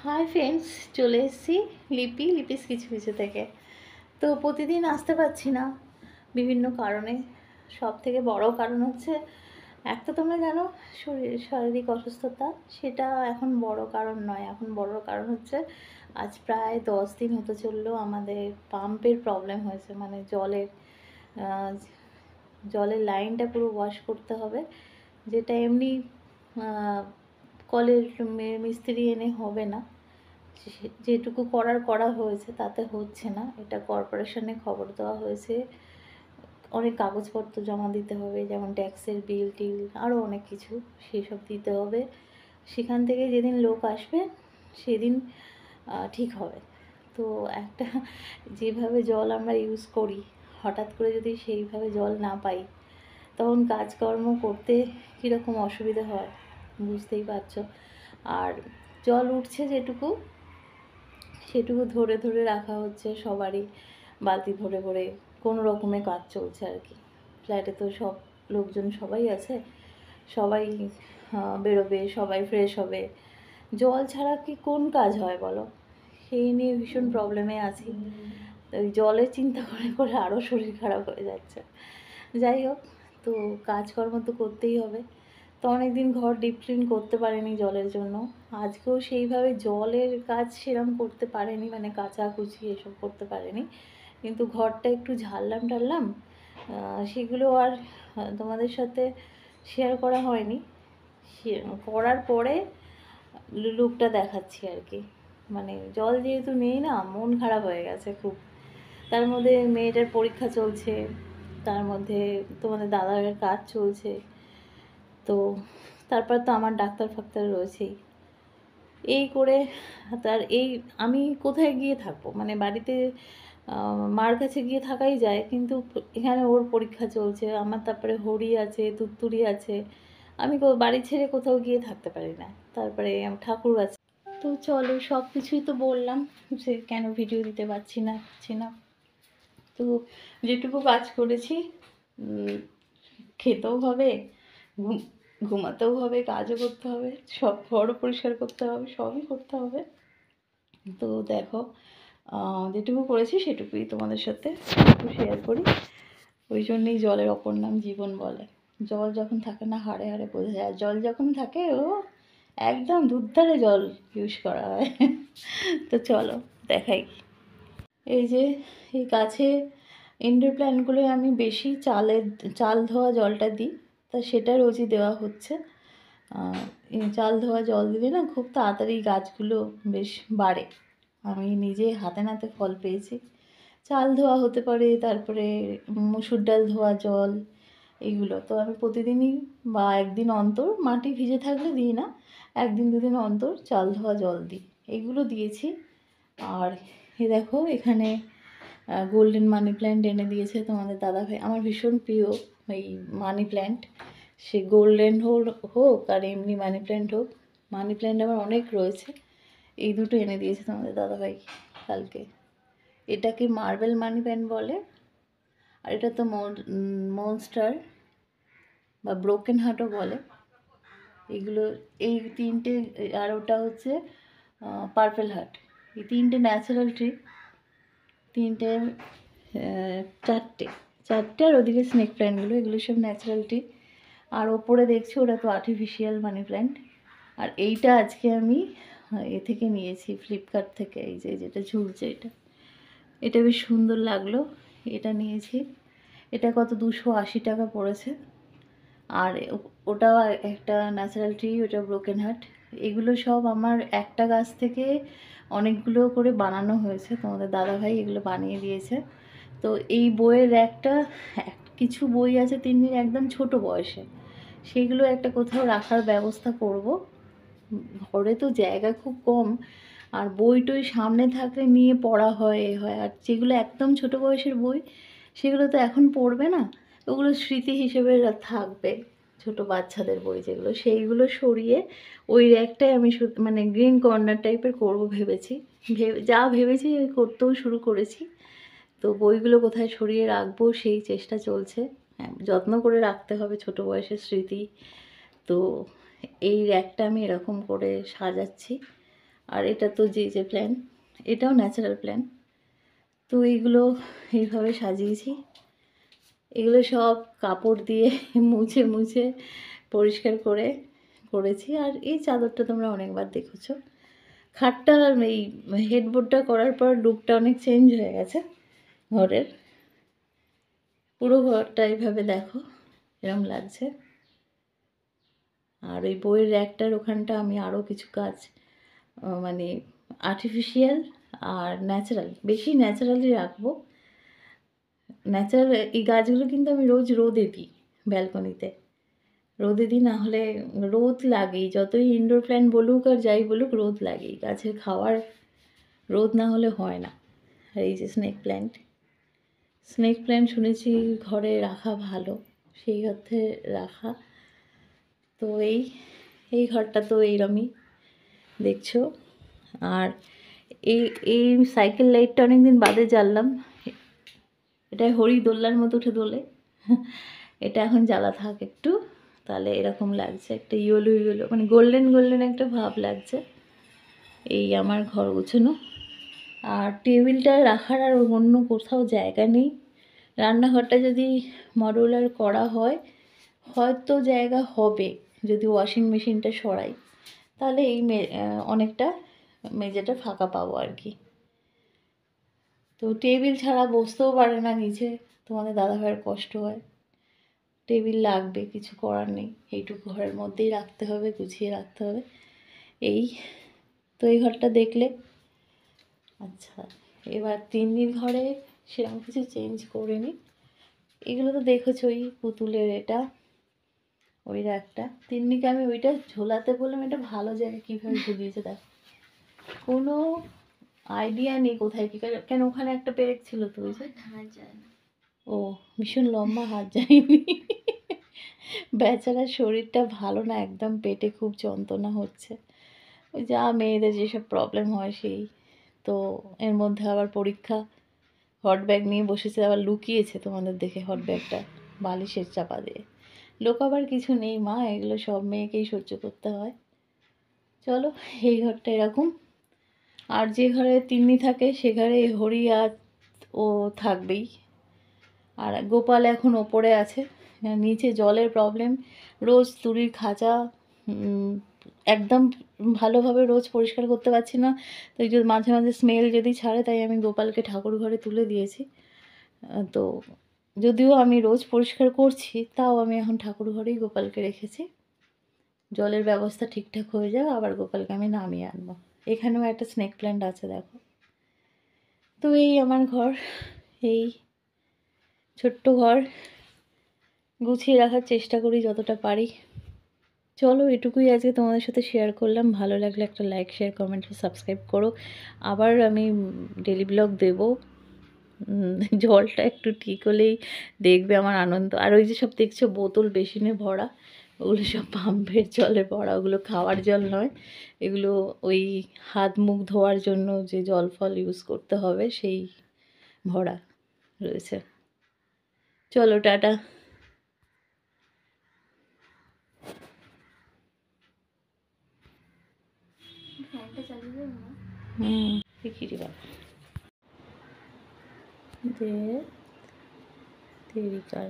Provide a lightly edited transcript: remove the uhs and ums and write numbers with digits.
Hi friends, চলে এসেছি লিপিস কিছু কিছু থেকে। তো প্রতিদিন আসতে পারছি না বিভিন্ন কারণে। সব থেকে বড় কারণ হচ্ছে, এক তো তোমরা জানো, শারীরিক অসুস্থতা। সেটা এখন বড় কারণ নয়, এখন বড় কারণ হচ্ছে আজ প্রায় 10 দিন হতে চললো আমাদের পাম্পের প্রবলেম হয়েছে। মানে আহ, জলের লাইনটা পুরো ওয়াশ করতে হবে, যেটা এমনি কলের মিস্ত্রি এনে হবে না। যেটুকু করা হয়েছে তাতে হচ্ছে না। এটা কর্পোরেশনে খবর দেওয়া হয়েছে, অনেক কাগজপত্র জমা দিতে হবে, যেমন ট্যাক্সের বিল টিল আরও অনেক কিছু, সেই সব দিতে হবে। সেখান থেকে যেদিন লোক আসবে সেদিন ঠিক হবে। তো একটা যেভাবে জল আমরা ইউজ করি, হঠাৎ করে যদি সেইভাবে জল না পাই, তখন কাজকর্ম করতে কীরকম অসুবিধা হয় বুঝতেই পারছো। আর জল উঠছে যেটুকু, সেটুকু ধরে ধরে রাখা হচ্ছে সবারই, বালতি ভরে ভরে কোনো রকমে কাজ চলছে আর কি। ফ্ল্যাটে তো সব লোকজন সবাই আছে, সবাই বেরোবে, সবাই ফ্রেশ হবে। জল ছাড়া কি কোন কাজ হয় বলো? সেই নিয়ে ভীষণ প্রবলেমে আছি। তো ওই জলের চিন্তা করে করে আরও শরীর খারাপ হয়ে যাচ্ছে। যাই হোক, তো কাজকর্ম তো করতেই হবে। তো অনেক দিন ঘর ডিপ ক্লিন করতে পারিনি জলের জন্য। আজকেও সেইভাবে জলের কাজ সেরকম করতে পারিনি, মানে কাচাকুচি এসব করতে পারিনি। কিন্তু ঘরটা একটু ঝাড়লাম টাড়লাম, সেগুলো আর তোমাদের সাথে শেয়ার করা হয়নি। করার পরে লুকটা দেখাচ্ছি আর কি। মানে জল যেহেতু নেই না, মন খারাপ হয়ে গেছে খুব। তার মধ্যে মেয়েটার পরীক্ষা চলছে, তার মধ্যে তোমাদের দাদার কাজ চলছে, তো তারপর তো আমার ডাক্তার ফাক্তার রয়েছেই। এই করে আমি কোথায় গিয়ে থাকবো? মানে বাড়িতে মার কাছে গিয়ে থাকাই যায়, কিন্তু এখানে ওর পরীক্ষা চলছে, আমার তারপরে হরি আছে, তুত্তুরি আছে। আমি বাড়ি ছেড়ে কোথাও গিয়ে থাকতে পারি না। তারপরে আমার ঠাকুর আছে। তো চলো, সব কিছুই তো বললাম যে কেন ভিডিও দিতে পারছি না। তো যেটুকু কাজ করেছি, খেতেও হবে, ঘুমাতেও হবে, কাজও করতে হবে, সব ঘরও পরিষ্কার করতে হবে, সবই করতে হবে। তো দেখো, যেটুকু করেছি সেটুকুই তোমাদের সাথে একটু শেয়ার করি। ওই জন্যই জলের অপর নাম জীবন বলে। জল যখন থাকে না, হাড়ে হাড়ে বোঝা যায়। জল যখন থাকে, ও একদম দুধধারে জল ইউজ করা হয়। তো চলো দেখাই। এই যে এই গাছে ইনডোর প্ল্যান্টগুলো আমি বেশি চাল ধোয়া জলটা দিই, তা সেটা রোজই দেওয়া হচ্ছে। এই চাল ধোয়া জল দিলে না খুব তাড়াতাড়ি গাছগুলো বেশ বাড়ে। আমি নিজে হাতে নাতে ফল পেয়েছি। চাল ধোয়া হতে পারে, তারপরে মসুর ডাল ধোয়া জল, এগুলো তো আমি প্রতিদিনই বা একদিন অন্তর, মাটি ভিজে থাকলে দিই না, একদিন দুদিন অন্তর চাল ধোয়া জল দিই। এগুলো দিয়েছি। আর দেখো এখানে গোল্ডেন মানি প্ল্যান্ট এনে দিয়েছে তোমাদের দাদাভাই। আমার ভীষণ প্রিয় এই মানি প্ল্যান্ট, সে গোল্ডেন হোক আর এমনি মানি প্ল্যান্ট হোক। মানি প্ল্যান্ট আমার অনেক রয়েছে। এই দুটো এনে দিয়েছে তোমাদের দাদাভাই কালকে। এটাকে মার্বেল মানি প্ল্যান্ট বলে, আর এটা তো মনস্টার বা ব্রোকেন হার্টও বলে। এগুলো এই তিনটে, আর ওটা হচ্ছে পার্পেল হার্ট। এই তিনটে ন্যাচারাল ট্রি, তিনটে চারটে চারটে আর ওদিকে স্নেক প্ল্যান্টগুলো, এগুলো সব ন্যাচারাল ট্রি। আর ওপরে দেখছি ওটা তো আর্টিফিশিয়াল মানি প্ল্যান্ট। আর এইটা আজকে আমি এ থেকে নিয়েছি, ফ্লিপকার্ট থেকে। এই যে যেটা ঝুলছে, এটা বেশ সুন্দর লাগলো, এটা নিয়েছি। এটা কত 280 টাকা পড়েছে। আর ওটাও একটা ন্যাচারাল ট্রি, ওটা ব্রোকেন হার্ট। এগুলো সব আমার একটা গাছ থেকে অনেকগুলো করে বানানো হয়েছে, তোমাদের দাদাভাই এগুলো বানিয়ে দিয়েছে। তো এই বইয়ের কিছু বই আছে তিন্নির একদম ছোট বয়সে, সেইগুলো একটা কোথাও রাখার ব্যবস্থা করব। ঘরে তো জায়গা খুব কম, আর বই টই সামনে থাকলে নিয়ে পড়া হয় আর যেগুলো একদম ছোট বয়সের বই, সেগুলো তো এখন পড়বে না, ওগুলো স্মৃতি হিসেবে থাকবে। ছোট বাচ্চাদের বই যেগুলো, সেইগুলো সরিয়ে ওই র্যাকটাই আমি মানে গ্রিন কর্নার টাইপের করব ভেবেছি। যা ভেবেছি ওই করতেও শুরু করেছি। তো বইগুলো কোথায় সরিয়ে রাখবো সেই চেষ্টা চলছে। হ্যাঁ, যত্ন করে রাখতে হবে ছোট বয়সের স্মৃতি। তো এই র্যাকটা আমি এরকম করে সাজাচ্ছি। আর এটা তো যে প্ল্যান, এটাও ন্যাচারাল প্ল্যান। তো এইগুলো এইভাবে সাজিয়েছি। এগুলো সব কাপড় দিয়ে মুছে মুছে পরিষ্কার করে করেছি। আর এই চাদরটা তোমরা অনেকবার দেখেছো। খাটটা এই হেডবোর্ডটা করার পর লুকটা অনেক চেঞ্জ হয়ে গেছে ঘরের। পুরো ঘরটা এইভাবে দেখো এরকম লাগছে। আর ওই বইয়ের র্যাকটার ওখানটা আমি আরও কিছু কাজ মানে আর্টিফিশিয়াল আর ন্যাচারাল, বেশি ন্যাচারালি রাখবো। ন্যাচারাল এই গাছগুলো কিন্তু আমি রোজ রোদে দিই, ব্যালকনিতে রোদে দিই, না হলে রোদ লাগেই। যতই ইনডোর প্ল্যান্ট বলুক আর যাই বলুক, রোদ লাগেই। গাছের খাওয়ার রোদ না হলে হয় না। আর এই যে স্নেক প্ল্যান্ট শুনেছি ঘরে রাখা ভালো, সেই অর্থে রাখা। তো এই ঘরটা তো এইরকমই দেখছো। আর এই এই সাইকেল লাইটটা অনেকদিন বাদে জ্বাললাম। এটা হরি দোল্লার মতো উঠে দোলে, এটা এখন জ্বালা থাক একটু, তাহলে এরকম লাগছে একটা ইয়েলো মানে গোল্ডেন একটা ভাব লাগছে। এই আমার ঘর গোছানো। আর টেবিলটা রাখার আর অন্য কোথাও জায়গা নেই। রান্নাঘরটা যদি মডুলার করা হয় হয়তো জায়গা হবে, যদি ওয়াশিং মেশিনটা সরাই, তাহলে এই অনেকটা মেঝেটা ফাঁকা পাবো আর কি। তো টেবিল ছাড়া বসতেও পারে না নিচে, তোমাদের দাদাভাইয়ের কষ্ট হয়। টেবিল লাগবে, কিছু করার নেই, এইটুকু ঘরের মধ্যেই রাখতে হবে, গুছিয়ে রাখতে হবে। এই তো এই ঘরটা দেখলে। আচ্ছা, এবার তিন্নির ঘরে সেরকম কিছু চেঞ্জ করিনি। এগুলো তো দেখেছোই, পুতুলের এটা, ওই একটা তিন্নিকে আমি ওইটা ঝোলাতে বললাম, এটা ভালো জায়গায় কীভাবে ঝুলিয়েছে দেখ, কোনো আইডিয়া নেই কোথায় কী। কেন ওখানে একটা পেরেক ছিল তো, ওই যে ও ভীষণ লম্বা, হাত যায়নি। বেচারার শরীরটা ভালো না একদম, পেটে খুব যন্ত্রণা হচ্ছে। ওই যা মেয়েদের যেসব প্রবলেম হয় সেই। তো এর মধ্যে আবার পরীক্ষা, হট ব্যাগ নিয়ে বসেছে, আবার লুকিয়েছে তোমাদের দেখে হট ব্যাগটা বালিশের চাপা দিয়ে। লোকাবার কিছু নেই মা, এগুলো সব মেয়েকেই সহ্য করতে হয়। চলো, এই ঘরটা এরকম। আর যে ঘরে তিন্নি থাকে সে ঘরে হরি আর ও থাকবেই। আর গোপাল এখন ওপরে আছে, নিচে জলের প্রবলেম। রোজ তুরির খাঁচা একদম ভালোভাবে রোজ পরিষ্কার করতে পারছি না, তো এই যে মাঝে মাঝে স্মেল যদি ছাড়ে, তাই আমি গোপালকে ঠাকুর ঘরে তুলে দিয়েছি। তো যদিও আমি রোজ পরিষ্কার করছি, তাও আমি এখন ঠাকুর ঘরেই গোপালকে রেখেছি। জলের ব্যবস্থা ঠিকঠাক হয়ে যাক, আবার গোপালকে আমি নামিয়ে আনবো। এখানেও একটা স্নেক প্ল্যান্ট আছে দেখো। তো এই আমার ঘর, এই ছোট্ট ঘর গুছিয়ে রাখার চেষ্টা করি যতটা পারি। চলো, এটুকুই আজকে তোমাদের সাথে শেয়ার করলাম। ভালো লাগলে একটা লাইক, শেয়ার, কমেন্ট, সাবস্ক্রাইব করো। আবার আমি ডেলি ব্লগ দেবো। জলটা একটু ঠিক হলেই দেখবে আমার আনন্দ। আর ওই যে সব দেখছো বোতল বেসিনে ভরা, ওগুলো সব পাম্পের জলে ভরা, ওগুলো খাওয়ার জল নয়, এগুলো ওই হাত মুখ ধোয়ার জন্য যে জল ফল ইউজ করতে হবে সেই ভরা রয়েছে। চলো, টাটা। ঠিকই বাবা দে তেরি কার